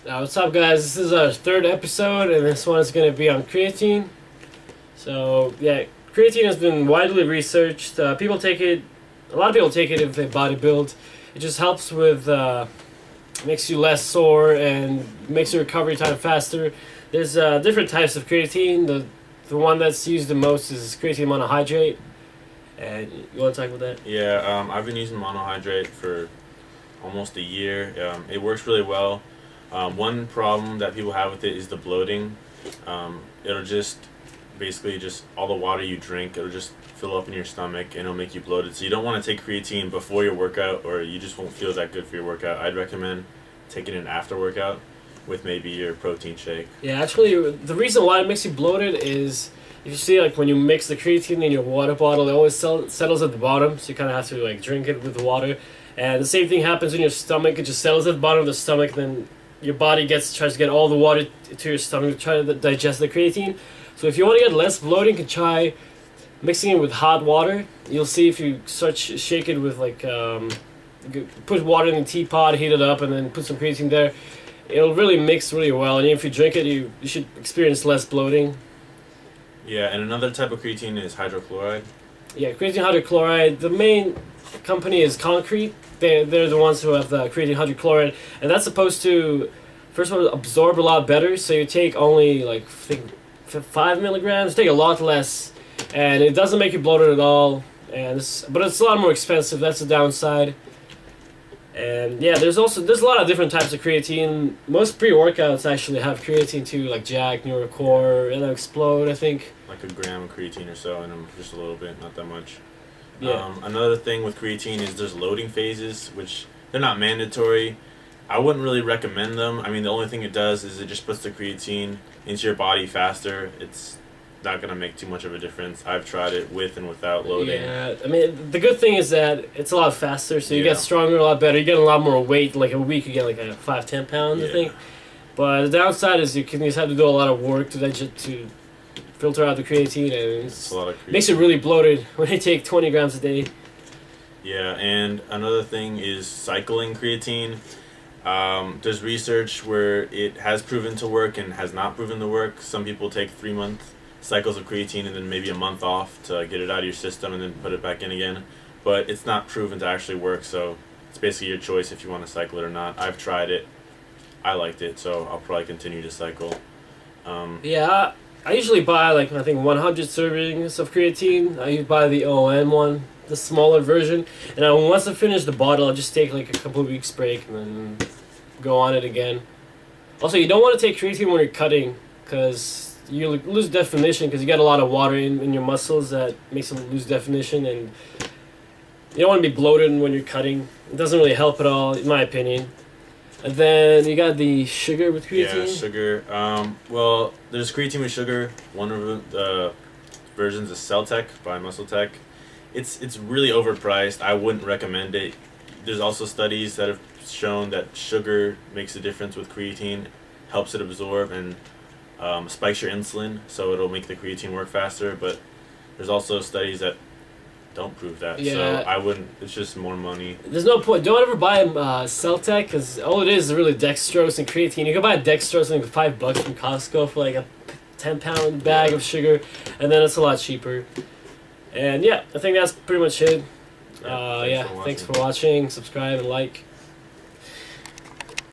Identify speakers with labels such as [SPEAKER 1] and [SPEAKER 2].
[SPEAKER 1] What's up, guys? This is our third episode, and this one is going to be on creatine. So, yeah, creatine has been widely researched. People take it, a lot of people take it if they bodybuild. It just helps with, makes you less sore and makes your recovery time faster. There's different types of creatine. The one that's used the most is creatine monohydrate. And you want to talk about that?
[SPEAKER 2] Yeah, I've been using monohydrate for almost a year. It works really well. One problem that people have with it is the bloating. It'll just basically just all the water you drink, it'll just fill up in your stomach and it'll make you bloated. So you don't want to take creatine before your workout, or you just won't feel that good for your workout. I'd recommend taking it after workout with maybe your protein shake.
[SPEAKER 1] Yeah, actually, the reason why it makes you bloated is if you see, like, when you mix the creatine in your water bottle, it always settles at the bottom, so you kind of have to, like, drink it with the water. And the same thing happens in your stomach. It just settles at the bottom of the stomach, then your body tries to get all the water to your stomach to try to digest the creatine. So if you want to get less bloating, you can try mixing it with hot water. You'll see if you shake it with, like, put water in the teapot, heat it up, and then put some creatine there. It'll really mix really well, and if you drink it, you should experience less bloating.
[SPEAKER 2] Yeah, and another type of creatine is hydrochloride.
[SPEAKER 1] Yeah, creatine hydrochloride. The main company is Concrete. They're the ones who have the creatine hydrochloride, and that's supposed to, first of all, absorb a lot better. So you take only, like, I think 5 milligrams. Take a lot less, and it doesn't make you bloated at all. But it's a lot more expensive. That's the downside. And yeah, there's a lot of different types of creatine. Most pre-workouts actually have creatine too, like Jack, NeuroCore, and Explode, I think.
[SPEAKER 2] Like a gram of creatine or so in them, just a little bit, not that much.
[SPEAKER 1] Yeah.
[SPEAKER 2] Another thing with creatine is there's loading phases, which they're not mandatory. I wouldn't really recommend them. I mean, the only thing it does is it just puts the creatine into your body faster. It's not going to make too much of a difference. I've tried it with and without loading.
[SPEAKER 1] Yeah, I mean, the good thing is that it's a lot faster, so you get stronger a lot better. You get a lot more weight. Like a week, you get like 5-10 pounds, I think. But the downside is you just have to do a lot of work to filter out the creatine, and
[SPEAKER 2] it's a lot of creatine.
[SPEAKER 1] Makes it really bloated when you take 20 grams a day.
[SPEAKER 2] Yeah, and another thing is cycling creatine. There's research where it has proven to work and has not proven to work. Some people take 3-month cycles of creatine and then maybe a month off to get it out of your system and then put it back in again. But it's not proven to actually work, so it's basically your choice if you want to cycle it or not. I've tried it. I liked it, so I'll probably continue to cycle.
[SPEAKER 1] Yeah, I usually buy, like, I think 100 servings of creatine. I buy the ON one, the smaller version. And once I finish the bottle, I'll just take like a couple of weeks break and then go on it again. Also, you don't want to take creatine when you're cutting, because you lose definition, because you get a lot of water in your muscles that makes them lose definition, and you don't want to be bloated when you're cutting. It doesn't really help at all, in my opinion. And then you got the sugar with creatine.
[SPEAKER 2] Yeah, sugar. Well, there's creatine with sugar. One of the versions is Celtec by MuscleTech. It's really overpriced. I wouldn't recommend it. There's also studies that have shown that sugar makes a difference with creatine, helps it absorb, and spikes your insulin, so it'll make the creatine work faster. But there's also studies that don't prove that.
[SPEAKER 1] Yeah.
[SPEAKER 2] So I wouldn't. It's just more money.
[SPEAKER 1] There's no point. Don't ever buy Celtec, because all it is really dextrose and creatine. You can buy dextrose, I think, for $5 from Costco for like a 10-pound bag of sugar, and then it's a lot cheaper. And yeah, I think that's pretty much it.
[SPEAKER 2] Yeah,
[SPEAKER 1] thanks for watching. Subscribe and like.